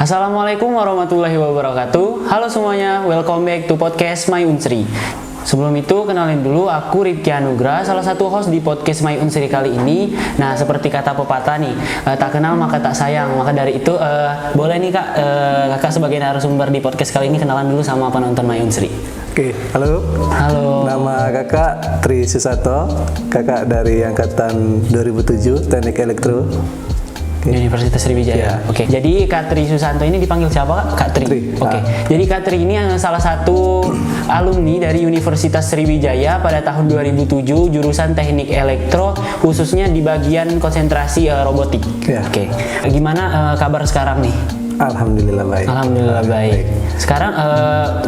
Assalamualaikum warahmatullahi wabarakatuh. Halo semuanya, welcome back to podcast My Unsri. Sebelum itu, kenalin dulu, aku Rifki Anugrah, salah satu host di podcast My Unsri kali ini. Nah, seperti kata pepatah nih, tak kenal maka tak sayang. Maka dari itu, boleh nih kak, kakak sebagai narasumber di podcast kali ini kenalan dulu sama penonton My Unsri. Oke, halo. Halo. Nama kakak Tri Susanto, kakak dari angkatan 2007, Teknik Elektro. Universitas Sriwijaya. Oke. Jadi Kak Tri Susanto ini dipanggil siapa Kak? Kak Tri. Oke. Jadi Kak Tri ini salah satu alumni dari Universitas Sriwijaya pada tahun 2007 jurusan Teknik Elektro, khususnya di bagian konsentrasi robotik. Ya. Oke. Gimana kabar sekarang nih? Alhamdulillah baik. Alhamdulillah baik. Sekarang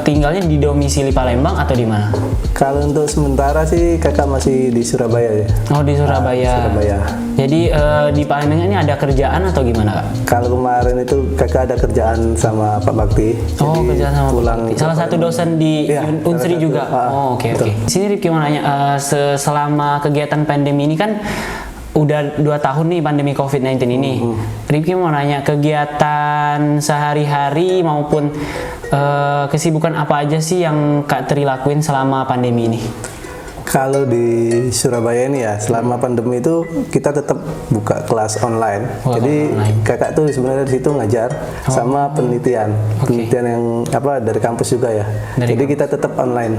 tinggalnya di domisili Palembang atau di mana? Kalau untuk sementara sih kakak masih di Surabaya ya. Oh, di Surabaya. Surabaya. Jadi di Palembang ini ada kerjaan atau gimana Kak? Kalau kemarin itu kakak ada kerjaan sama Pak Bakti. Oh, jadi kerjaan sama pulang Pak Bakti. Salah satu dosen di Unsri juga. Oh, oke. Di sini Rifki mau nanya, selama kegiatan pandemi ini kan udah 2 tahun nih pandemi COVID-19 ini. Rifki mau nanya, kegiatan sehari-hari maupun kesibukan apa aja sih yang Kak Tri lakuin selama pandemi ini? Kalau di Surabaya ini ya, selama pandemi itu kita tetap buka kelas online. Jadi kakak tuh sebenarnya di situ ngajar sama penelitian. Penelitian yang dari kampus juga ya. Jadi kita tetap online.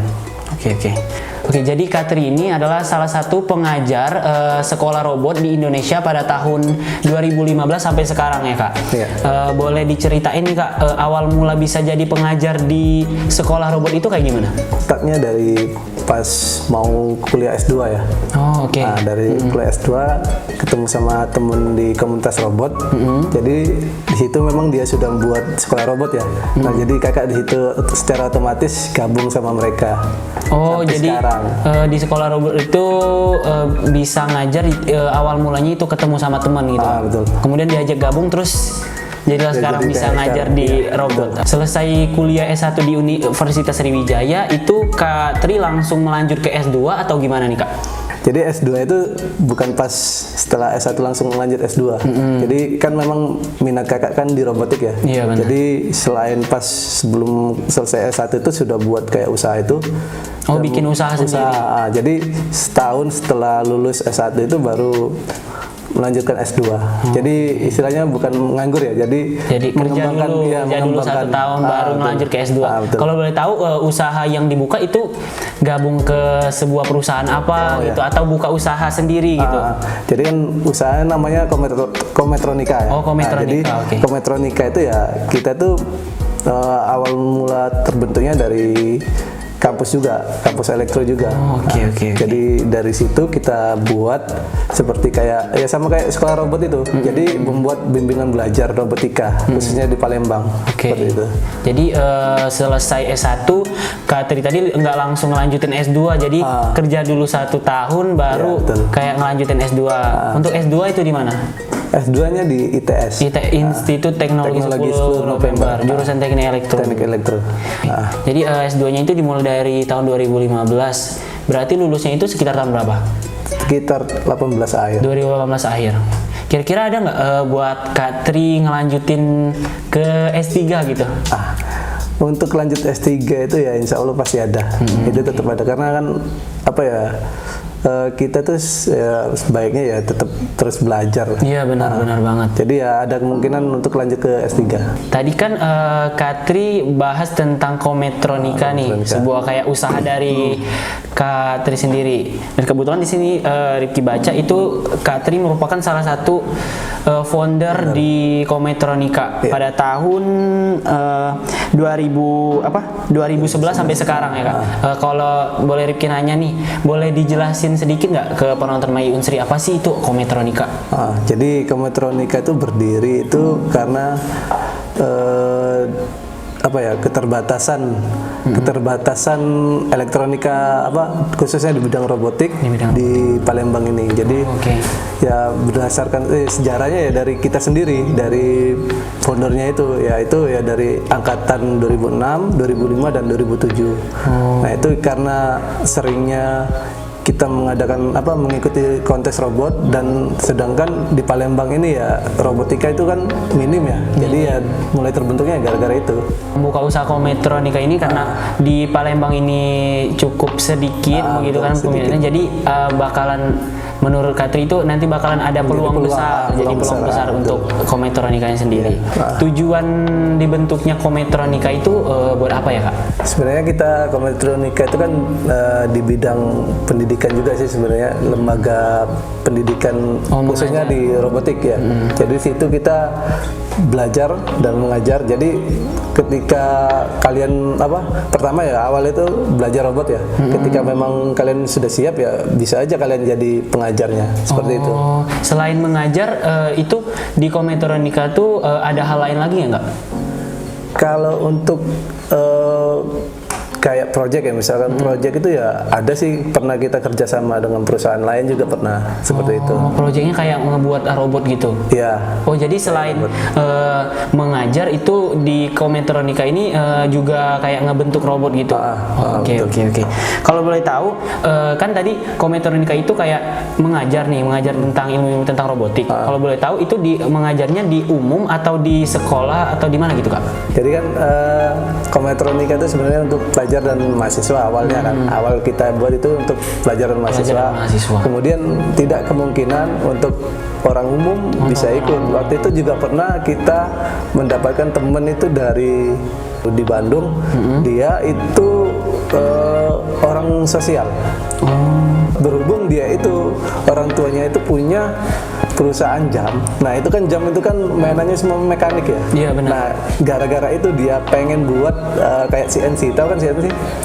Oke, jadi Kak Tri ini adalah salah satu pengajar sekolah robot di Indonesia pada tahun 2015 sampai sekarang ya Kak. Iya. Boleh diceritain nih Kak, awal mula bisa jadi pengajar di sekolah robot itu kayak gimana? Startnya dari pas mau kuliah S2 ya. Oh, oke. Nah, dari kuliah S2 ketemu sama temen di komunitas robot. Jadi di situ memang dia sudah buat sekolah robot ya. Nah, jadi kakak di situ secara otomatis gabung sama mereka. Oh, sampai jadi sekarang. Di sekolah robot itu bisa ngajar awal mulanya itu ketemu sama teman gitu. Betul. Kemudian diajak gabung terus jadilah sekarang jadi bisa kayak ngajar sekarang, di iya, robot. betul. Selesai kuliah S1 di Universitas Sriwijaya, itu Kak Tri langsung melanjut ke S2 atau gimana nih Kak? Jadi S2 itu bukan pas setelah S1 langsung lanjut S2. Jadi kan memang minat kakak kan di robotik ya. Iya, benar. Jadi selain pas sebelum selesai S1 itu sudah buat kayak usaha itu. Oh, bikin usaha sendiri. Jadi setahun setelah lulus S1 itu baru melanjutkan S2. Jadi istilahnya bukan nganggur ya. Jadi kerja dulu, kerja dulu 1 tahun baru melanjut ke S2. Kalau boleh tahu usaha yang dibuka itu gabung ke sebuah perusahaan apa gitu atau buka usaha sendiri gitu? Jadi kan usahanya namanya Kometronika ya. Oh, Kometronika. Jadi Kometronika itu ya kita tuh awal mula terbentuknya dari kampus juga, kampus elektro juga. Oke. Jadi dari situ kita buat seperti kayak ya sama kayak sekolah robot itu. Jadi membuat bimbingan belajar robotika khususnya di Palembang. Seperti itu. Jadi selesai S1 Kak Tri tadi nggak langsung ngelanjutin S2, jadi kerja dulu 1 tahun baru kayak ngelanjutin S2. Untuk S2 itu di mana? S2-nya di ITS. Institut Teknologi 10 November, jurusan Teknik Elektro. Teknik Elektro. Jadi S2-nya itu dimulai dari tahun 2015. Berarti lulusnya itu sekitar tahun berapa? Sekitar 18 akhir. 2018 akhir. Kira-kira ada nggak buat Kak Tri ngelanjutin ke S3 gitu? Untuk lanjut S3 itu ya insya Allah pasti ada. Itu tetap ada karena kan kita tuh sebaiknya ya tetap terus belajar. Iya benar banget. Jadi ya ada kemungkinan untuk lanjut ke S3. Tadi kan Kak Tri bahas tentang Kometronika nih, sebuah kayak usaha dari Kak Tri sendiri. Dan kebetulan di sini Rifki baca itu Kak Tri merupakan salah satu founder di Kometronika pada tahun 2011 sampai sekarang ya Kak. Kalau boleh Rifki nanya nih, boleh dijelasin sedikit nggak ke penonton My Unsri apa sih itu Kometronika? Jadi Kometronika itu berdiri itu karena keterbatasan elektronika khususnya di bidang robotik di Palembang ini. Jadi ya berdasarkan sejarahnya ya dari kita sendiri, dari foundernya itu ya dari angkatan 2006, 2005 dan 2007. Nah itu karena seringnya kita mengikuti kontes robot, dan sedangkan di Palembang ini ya robotika itu kan minim ya. Jadi ya mulai terbentuknya gara-gara itu. Membuka usaha Kometronika ini karena di Palembang ini cukup sedikit begitu kan peminatnya. Jadi bakalan menurut Katri itu nanti bakalan ada peluang besar, jadi peluang besar untuk Kometronikanya sendiri. Tujuan dibentuknya Kometronika itu buat apa ya, Kak? Sebenarnya kita Kometronika itu kan di bidang pendidikan juga sih sebenarnya, lembaga pendidikan khususnya di robotik ya. Jadi di situ kita belajar dan mengajar. Jadi ketika kalian pertama ya awal itu belajar robot ya. Ketika memang kalian sudah siap ya bisa aja kalian jadi pengajarnya seperti itu. Selain mengajar itu di Kometronika tuh ada hal lain lagi nggak? Kalau untuk kayak project ya, misalkan project itu ya ada sih, pernah kita kerjasama dengan perusahaan lain juga pernah seperti itu. Projectnya kayak ngebuat robot gitu? Iya. Oh jadi selain mengajar itu di Kometronika ini juga kayak ngebentuk robot gitu? Oke. Kalau boleh tahu kan tadi Kometronika itu kayak mengajar tentang ilmu tentang robotik. Kalau boleh tahu itu mengajarnya di umum atau di sekolah atau di mana gitu, Kak? Jadi kan Kometronika itu sebenarnya untuk pelajar dan mahasiswa awalnya kan. Awal kita buat itu untuk pelajar dan mahasiswa. Kemudian tidak kemungkinan untuk orang umum bisa ikut. Waktu itu juga pernah kita mendapatkan teman itu di Bandung. Dia itu orang sosial. Berhubung dia itu orang tuanya itu punya perusahaan jam. Nah itu kan jam itu kan mainannya semua mekanik ya. Iya benar. Nah gara-gara itu dia pengen buat kayak CNC. Tahu kan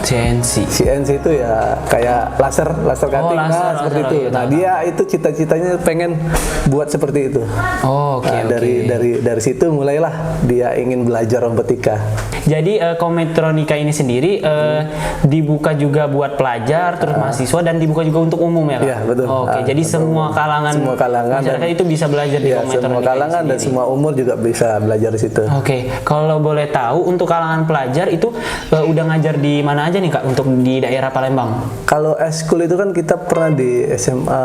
CNC itu ya kayak laser cutting. Seperti itu. Iya, nah dia itu cita-citanya pengen buat seperti itu. Dari situ mulailah dia ingin belajar robotika. Jadi Kometronika ini sendiri dibuka juga buat pelajar, terus mahasiswa, dan dibuka juga untuk umum ya, Kak? Iya betul. Jadi semua kalangan masyarakat itu bisa belajar di Kometronika. Semua kalangan dan semua umur juga bisa belajar di situ. Kalau boleh tahu untuk kalangan pelajar itu udah ngajar di mana aja nih, Kak, untuk di daerah Palembang? Kalau eskul itu kan kita pernah di SMA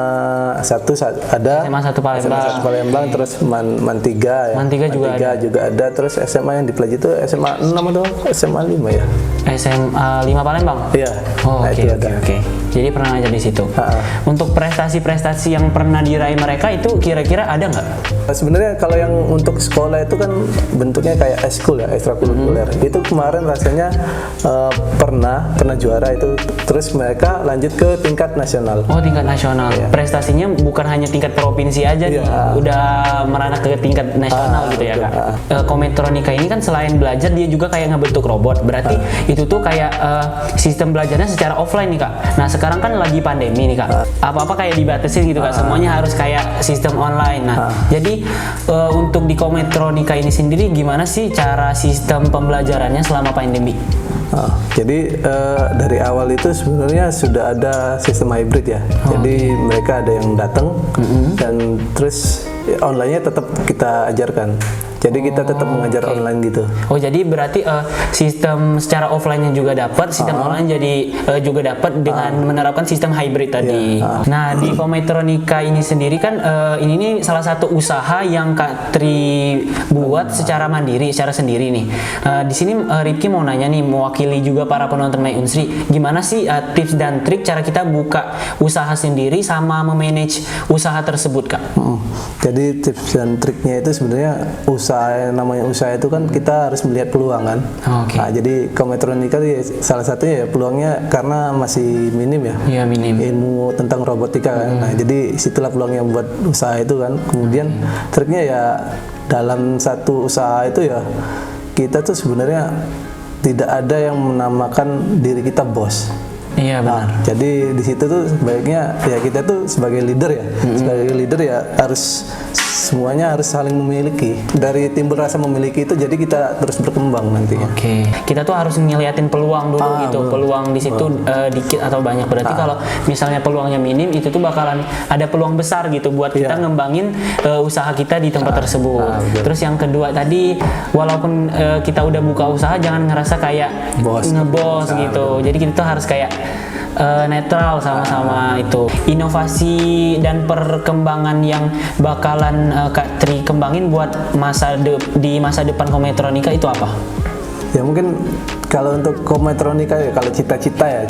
1 ada. SMA 1 Palembang. SMA 1 Palembang, terus Man 3 ya. Man 3 juga ada. Terus SMA yang di Pelaji itu SMA 6 atau SMA 5 ya? SMA 5 Palembang? Iya. Oke. Jadi pernah ngajar di situ. Untuk prestasi-prestasi yang pernah diraih mereka itu kira-kira ada nggak? Sebenarnya kalau yang untuk sekolah itu kan bentuknya kayak eskul ya, ekstrakurikuler. Itu kemarin rasanya pernah juara itu. Terus mereka lanjut ke tingkat nasional. Oh, tingkat nasional. Prestasinya bukan hanya tingkat provinsi aja nih, udah merana ke tingkat nasional gitu ya, Kak. Kometronika ini kan selain belajar dia juga kayak ngebentuk robot. Berarti itu tuh kayak sistem belajarnya secara offline nih, Kak. Nah, sekarang kan lagi pandemi nih, Kak. Apa-apa kayak dibatasin gitu, Kak. Semuanya harus kayak sistem online. Nah, jadi untuk di Kometronika ini sendiri gimana sih cara sistem pembelajarannya selama pandemi? Jadi dari awal itu sebenarnya sudah ada sistem hybrid ya. Jadi mereka ada yang datang dan terus online-nya tetap kita ajarkan. Jadi kita tetap mengajar online gitu. Oh, jadi berarti sistem secara offline-nya juga dapat, sistem online jadi juga dapat dengan menerapkan sistem hybrid tadi. Nah, di Kometronika ini sendiri kan ini salah satu usaha yang Kak Tri buat secara mandiri, secara sendiri nih. Di sini Rifki mau nanya nih, mewakili juga para penonton My Unsri, gimana sih tips dan trik cara kita buka usaha sendiri sama memanage usaha tersebut, Kak? Jadi tips dan triknya itu sebenarnya namanya usaha itu kan kita harus melihat peluang kan. Nah, jadi Kometronika salah satunya ya peluangnya karena masih minim ya. Iya, minim. Ilmu tentang robotika kan. Nah, jadi situlah peluangnya buat usaha itu kan. Kemudian triknya ya dalam satu usaha itu ya kita tuh sebenarnya tidak ada yang menamakan diri kita bos. Iya benar. Jadi di situ tuh sebaiknya ya kita tuh sebagai leader ya, sebagai leader ya harus semuanya harus saling memiliki. Dari timbul rasa memiliki itu jadi kita terus berkembang nantinya. Kita tuh harus ngeliatin peluang dulu gitu. Peluang di situ dikit atau banyak. Berarti kalau misalnya peluangnya minim itu tuh bakalan ada peluang besar gitu buat kita ngembangin usaha kita di tempat tersebut. Terus yang kedua tadi walaupun kita udah buka usaha jangan ngerasa kayak ngebos gitu. Jadi kita tuh harus kayak netral sama-sama itu. Inovasi dan perkembangan yang bakalan Kak Tri kembangin buat di masa depan Kometronika itu apa? Ya mungkin kalau untuk Kometronika ya, kalau cita-cita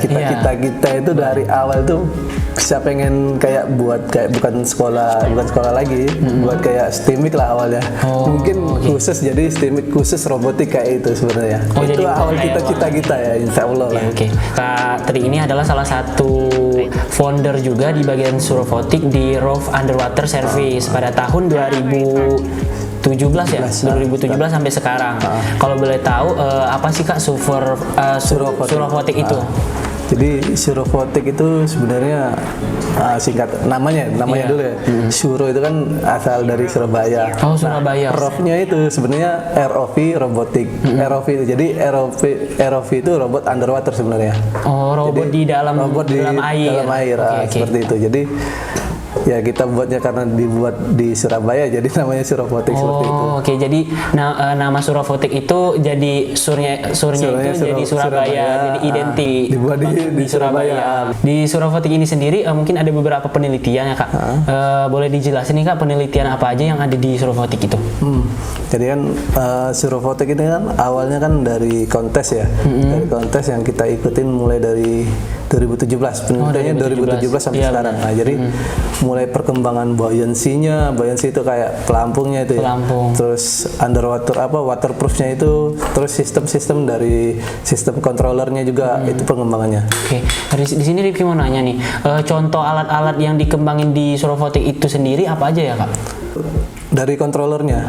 kita itu dari awal tuh bisa pengen kayak bukan sekolah lagi, buat kayak STEMIC lah awalnya. Mungkin khusus jadi STEMIC khusus robotik kayak itu sebenarnya. Itu awal cita-cita kita ya, insya Allah lah. Kak Tri ini adalah salah satu founder juga di bagian Surofotik di ROV Underwater Service pada tahun 2017 sampai sekarang. Kalau boleh tahu apa sih Kak Surofotik itu? Jadi Surofotik itu sebenarnya singkat namanya dulu ya. Suro itu kan asal dari Surabaya. Oh, Surabaya. ROV-nya itu sebenarnya ROV robotik. ROV itu jadi ROV itu robot underwater sebenarnya. Oh, robot di dalam air. Seperti itu. Jadi ya kita buatnya karena dibuat di Surabaya jadi namanya Surofotik seperti itu. Oke, jadi nama Surofotik itu jadi surnya itu jadi Surabaya, jadi identik dibuat di Surabaya. Di Surofotik ini sendiri mungkin ada beberapa penelitian ya Kak. Boleh dijelasin nih Kak penelitian apa aja yang ada di Surofotik itu? Jadi kan Surofotik ini kan awalnya kan dari kontes ya, dari kontes yang kita ikutin mulai dari 2017, penelitiannya 2017 sampai sekarang. Nah, jadi mulai perkembangan buoyancy itu kayak pelampungnya itu ya. Terus underwater waterproofnya itu, terus sistem dari sistem controllernya juga itu pengembangannya. Oke. Di sini Rifki mau nanya nih, contoh alat-alat yang dikembangin di Surofotik itu sendiri apa aja ya Kak? Dari kontrolernya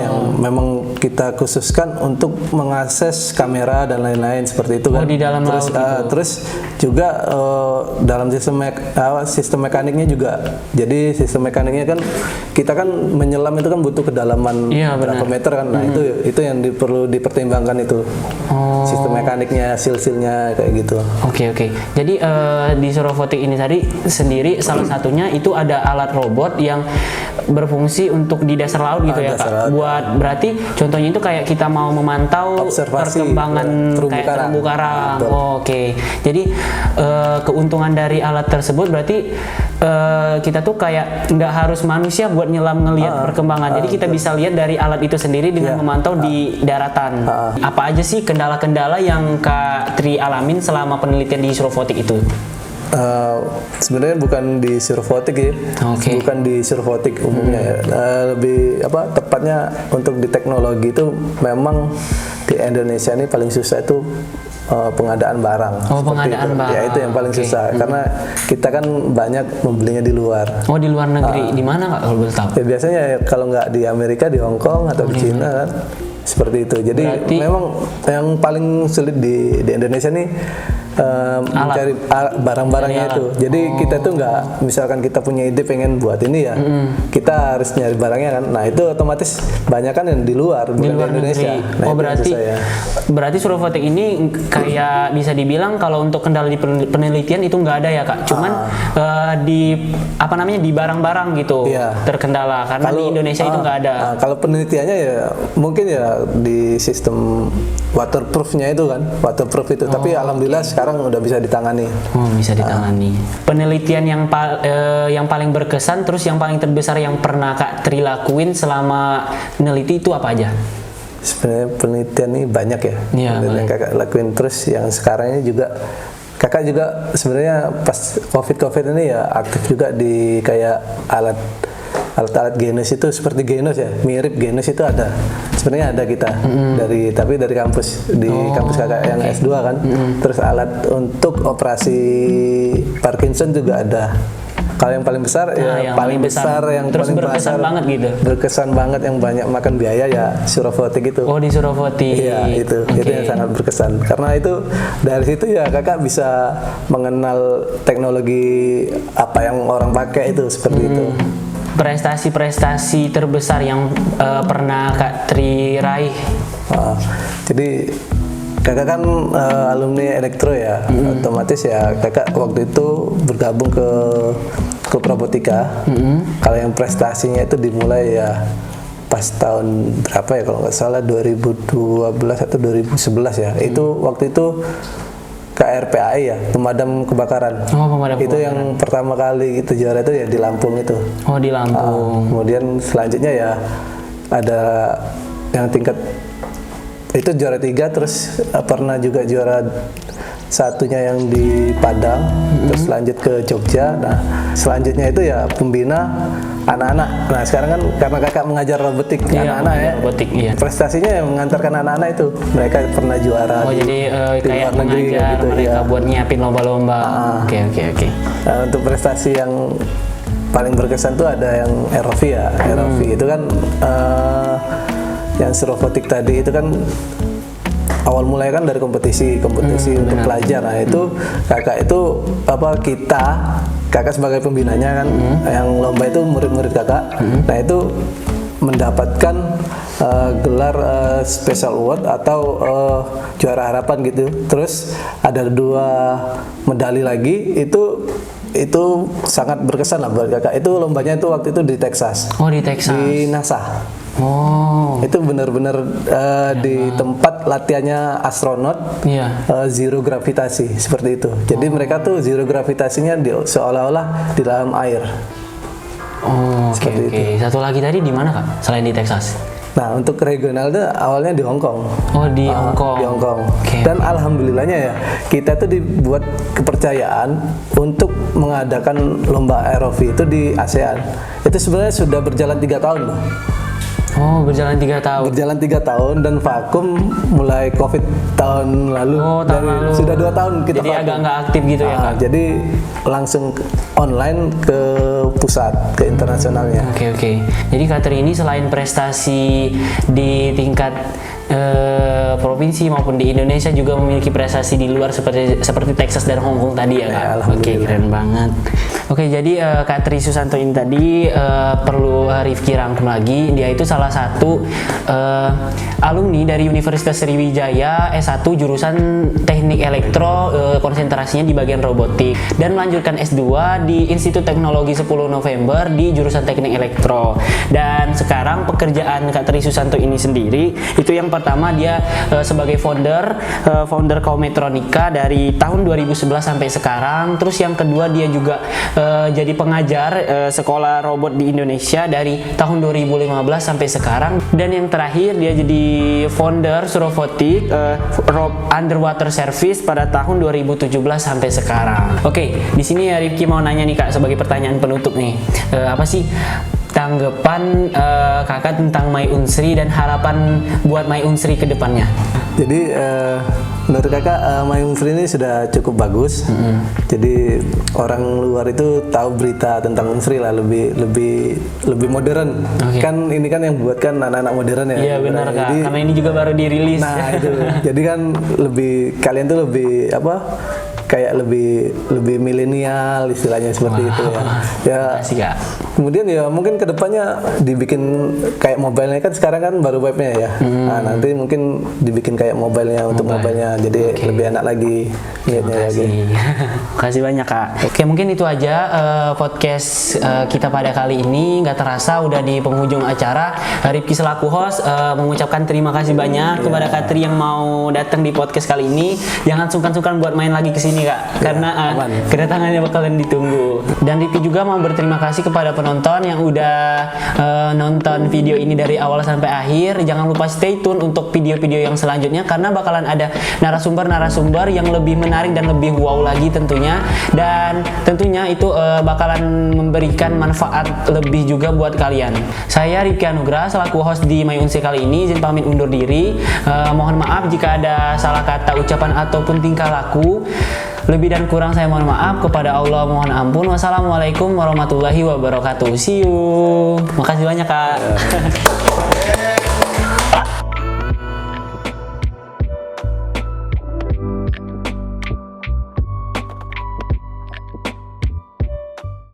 yang memang kita khususkan untuk mengakses kamera dan lain-lain seperti itu kan. Di dalam terus juga dalam sistem mekaniknya juga. Jadi sistem mekaniknya kan kita kan menyelam itu kan butuh kedalaman berapa meter kan. Nah, itu yang perlu dipertimbangkan itu. Sistem mekaniknya, silsilnya kayak gitu. Oke. Jadi di Surofotik ini tadi sendiri salah satunya itu ada alat robot yang berfungsi untuk di dasar laut gitu ya Kak. Buat berarti contohnya itu kayak kita mau memantau perkembangan terumbu karang. Oke. Jadi keuntungan dari alat tersebut berarti kita tuh kayak nggak harus manusia buat ngelihat perkembangan. Jadi kita bisa lihat dari alat itu sendiri dengan memantau di daratan. Apa aja sih kendala-kendala yang Kak Tri alamin selama penelitian di Surofotik itu? Sebenarnya bukan di Surofotik ya, bukan di Surofotik umumnya ya. Lebih tepatnya untuk di teknologi itu memang di Indonesia ini paling susah itu pengadaan barang. Pengadaan barang. Ya itu yang paling susah karena kita kan banyak membelinya di luar. Di luar negeri. Di mana Kak kalau boleh tahu? Ya biasanya kalau nggak di Amerika, di Hong Kong atau di Cina kan. Seperti itu. Jadi memang yang paling sulit di Indonesia nih mencari barang-barangnya itu. Jadi kita tuh nggak, misalkan kita punya ide pengen buat ini ya, kita harus nyari barangnya kan. Nah itu otomatis banyak kan yang di luar, bukan di Indonesia. Nah, berarti Surofotik ini kayak bisa dibilang kalau untuk kendala di penelitian itu nggak ada ya Kak. Cuman di barang-barang gitu terkendala karena di Indonesia itu nggak ada. Kalau penelitiannya ya mungkin ya di sistem waterproofnya itu kan, waterproof itu. Tapi alhamdulillah sekarang udah bisa ditangani. Bisa ditangani. Penelitian yang paling berkesan, terus yang paling terbesar yang pernah Kak Tri lakuin selama meneliti itu apa aja? Sebenarnya penelitian ini banyak ya. Yang Kakak lakuin, terus yang sekarang ini juga Kakak juga sebenarnya pas COVID ini ya aktif juga di kayak alat-alat Genos itu, seperti Genos ya, mirip Genos itu ada. Sebenarnya ada kita dari kampus kampus Kakak yang S2 kan. Terus alat untuk operasi Parkinson juga ada. Kalau yang paling besar yang paling besar yang terus paling berkesan banget gitu. Berkesan banget yang banyak makan biaya ya Surofotik itu. Di Surofotik. Iya, itu yang sangat berkesan. Karena itu dari situ ya Kakak bisa mengenal teknologi apa yang orang pakai itu seperti itu. Prestasi terbesar yang pernah Kak Tri raih? Jadi Kakak kan alumni elektro ya, otomatis ya Kakak waktu itu bergabung ke klub robotika. Kalau yang prestasinya itu dimulai ya pas tahun berapa ya, kalau nggak salah 2012 atau 2011 ya. Itu waktu itu KRPAI ya, pemadam kebakaran. Oh, pemadam itu kebakaran. yang pertama kali itu juara itu ya di Lampung itu. Oh, di Lampung. Kemudian selanjutnya ya ada yang tingkat itu juara 3, terus pernah juga juara satunya yang di Padang, terus lanjut ke Jogja. Nah, selanjutnya itu ya pembina anak-anak. Nah, sekarang kan karena kakak mengajar robotik anak-anak ya. Robotik, iya. Prestasinya yang mengantarkan anak-anak itu, mereka pernah juara. Oh, jadi di kayak luar negeri mengajar gitu, mereka ya. buat nyiapin lomba-lomba. Oke. Nah, untuk prestasi yang paling berkesan tuh ada yang ROV ya. ROV itu kan yang robotik tadi itu kan awal mulai kan dari kompetisi untuk pelajar. Nah, itu kakak itu kakak sebagai pembinanya kan, yang lomba itu murid-murid kakak. Nah, itu mendapatkan gelar special award atau juara harapan gitu. Terus ada 2 medali lagi, itu sangat berkesan lah buat kakak. Itu lombanya itu waktu itu di Texas. Oh, di Texas. Di NASA. Oh. Itu benar-benar di tempat latihannya astronot. Iya. Zero gravitasi seperti itu. Jadi mereka tuh zero gravitasinya seolah-olah di dalam air. Oh, oke. itu. Satu lagi tadi di mana, Kak? Selain di Texas? Nah, untuk regional itu awalnya di Hong Kong. Oh, di Hong Kong. Di Hong Kong. Okay. Dan alhamdulillahnya ya, kita tuh dibuat kepercayaan untuk mengadakan lomba ROV itu di ASEAN. Itu sebenarnya sudah berjalan 3 tahun loh. Oh, berjalan 3 tahun. Berjalan 3 tahun dan vakum mulai COVID tahun lalu. Oh, tahun lalu. Sudah 2 tahun kita jadi vakum. agak nggak aktif gitu ya, Kak? Jadi langsung online ke pusat, ke internasionalnya. Oke. Jadi Kak Tri ini selain prestasi di tingkat provinsi maupun di Indonesia juga memiliki prestasi di luar seperti Texas dan Hong Kong tadi ya, Kak? Ya, Oke, keren banget. Oke, jadi Kak Tri Susanto ini tadi perlu Rifki rangkum lagi. Dia itu salah satu alumni dari Universitas Sriwijaya S1 jurusan Teknik Elektro, konsentrasinya di bagian robotik, dan melanjutkan S2 di Institut Teknologi 10 November di jurusan Teknik Elektro. Dan sekarang pekerjaan Kak Tri Susanto ini sendiri itu yang pertama dia sebagai founder kaum Metronika dari tahun 2011 sampai sekarang. Terus yang kedua dia juga jadi pengajar sekolah robot di Indonesia dari tahun 2015 sampai sekarang. Dan yang terakhir dia jadi founder Surofotik Underwater Service pada tahun 2017 sampai sekarang. Oke, di sini ya Rifki mau nanya nih, Kak, sebagai pertanyaan penutup nih. Apa sih tanggapan kakak tentang My Unsri dan harapan buat My Unsri ke depannya? Jadi menurut kakak My Unsri ini sudah cukup bagus. Jadi orang luar itu tahu berita tentang Unsri lah lebih modern. Kan ini kan yang buat kan anak-anak modern ya. Iya benar, Kak. Jadi, karena ini juga baru dirilis. Nah itu. Jadi kan kalian tuh lebih kayak lebih milenial istilahnya seperti itu ya. Ya. Makasih, Kak. Kemudian ya mungkin kedepannya dibikin kayak mobilenya kan sekarang kan baru webnya ya. Nah nanti mungkin dibikin kayak mobilenya untuk mobilnya jadi lebih enak lagi lihatnya lagi. Makasih banyak, Kak. Oke, mungkin itu aja podcast kita pada kali ini. Nggak terasa udah di penghujung acara. Rifki selaku host mengucapkan terima kasih banyak kepada Kak Tri yang mau datang di podcast kali ini. Jangan sungkan-sungkan buat main lagi ke sini, Kak, karena kedatangannya bakalan ditunggu. Dan Rifki juga mau berterima kasih kepada penonton yang udah nonton video ini dari awal sampai akhir. Jangan lupa stay tune untuk video-video yang selanjutnya karena bakalan ada narasumber yang lebih menarik dan lebih wow lagi tentunya. Dan tentunya itu bakalan memberikan manfaat lebih juga buat kalian. Saya Rifki Anugrah selaku host di My Unsri kali ini izin pamit undur diri. Mohon maaf jika ada salah kata, ucapan ataupun tingkah laku. Lebih dan kurang saya mohon maaf. Kepada Allah mohon ampun. Wassalamualaikum warahmatullahi wabarakatuh. See you. Makasih banyak, Kak.